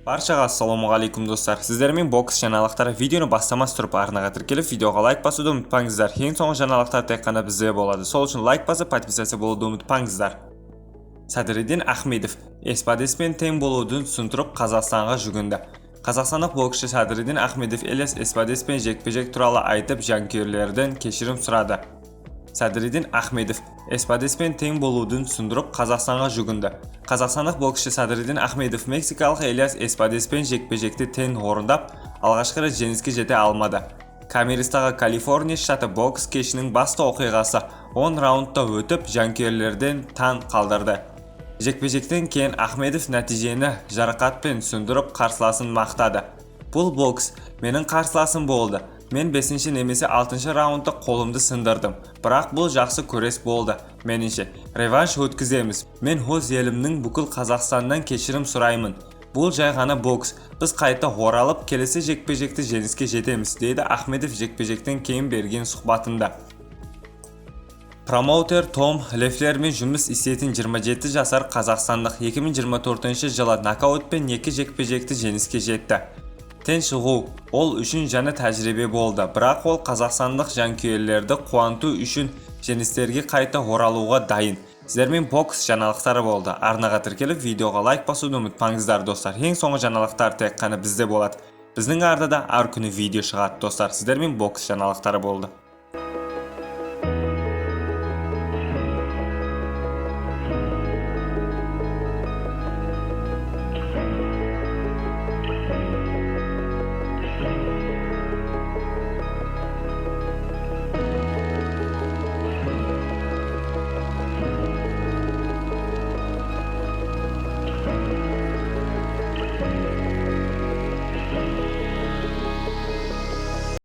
Баршаға ассалаумағалейкум достар. Сіздермен бокс жаңалықтары видеоны бастамас тұрып арнаға тіркеліп, видеоға лайк басуды ұмытпаңыздар. Ең соңғы жаңалықтар тек қана бізде болады. Сол үшін лайк басып, подписация болуды ұмытпаңыздар. Садриддин Ахмедов эспадеспен тең болудың түсіндіріп Қазақстанға жүгінді. Қазақстандық боксшы Садриддин Ахмедов эспадеспен жекпе-жек туралы айтып, жанкүйерлерден кешірім сұрады. Садриддин Ахмедов эспадеспен тең болудың түсіндіріп Қазақстанға жүгінді. Қазақстандық боксшы Садриддин Ахмедов мексикалық эспадеспен жекпе-жекті тең орындап, алғашқы рет жеңіске жете алмады. Камеристағы Калифорния штаты бокс кешінің басты оқиғасы 10 раундта өтіп, жанкүйерлерден таң қалдырды. Жекпе-жектен кейін Ахмедов нәтижені жарақатпен түсіндіріп қарсыласын мақтады. Бұл бокс менің қарсыласым болды. Мен 5-ші немесе 6-шы раундта қолымды сындырдым. Бірақ бұл жақсы көрес болды. Меніңше, реванш өткіземіз. Мен өз елімнің бүкіл Қазақстаннан кешірім сұраймын. Бұл жай ғана бокс. Біз қайта оралып, келесі жекпе-жекті жеңіске жетеміз, дейді Ахмедов жекпе-жектен кейін берген сұхбатында. Промоутер Том Лефлермен жұмыс істейтін 27 жасар қазақстандық 2024 жылы нокаутпен 2 жекпе-жекті жеңіске жетті. Тең шығу ол үшін жаңа тәжірибе болды, бірақ ол қазақстандық жанкүйерлерді қуанту үшін жеңістерге қайта оралуға дайын. Сіздермен бокс жаңалықтары болды. Арнаға тіркеліп, видеоға лайк басуды ұмытпаңыздар достар. Ең соңғы жаңалықтар тек қана бізде болады. Біздің арнада әр күні видео шығады достар. Сіздермен бокс жаңалықтары болды.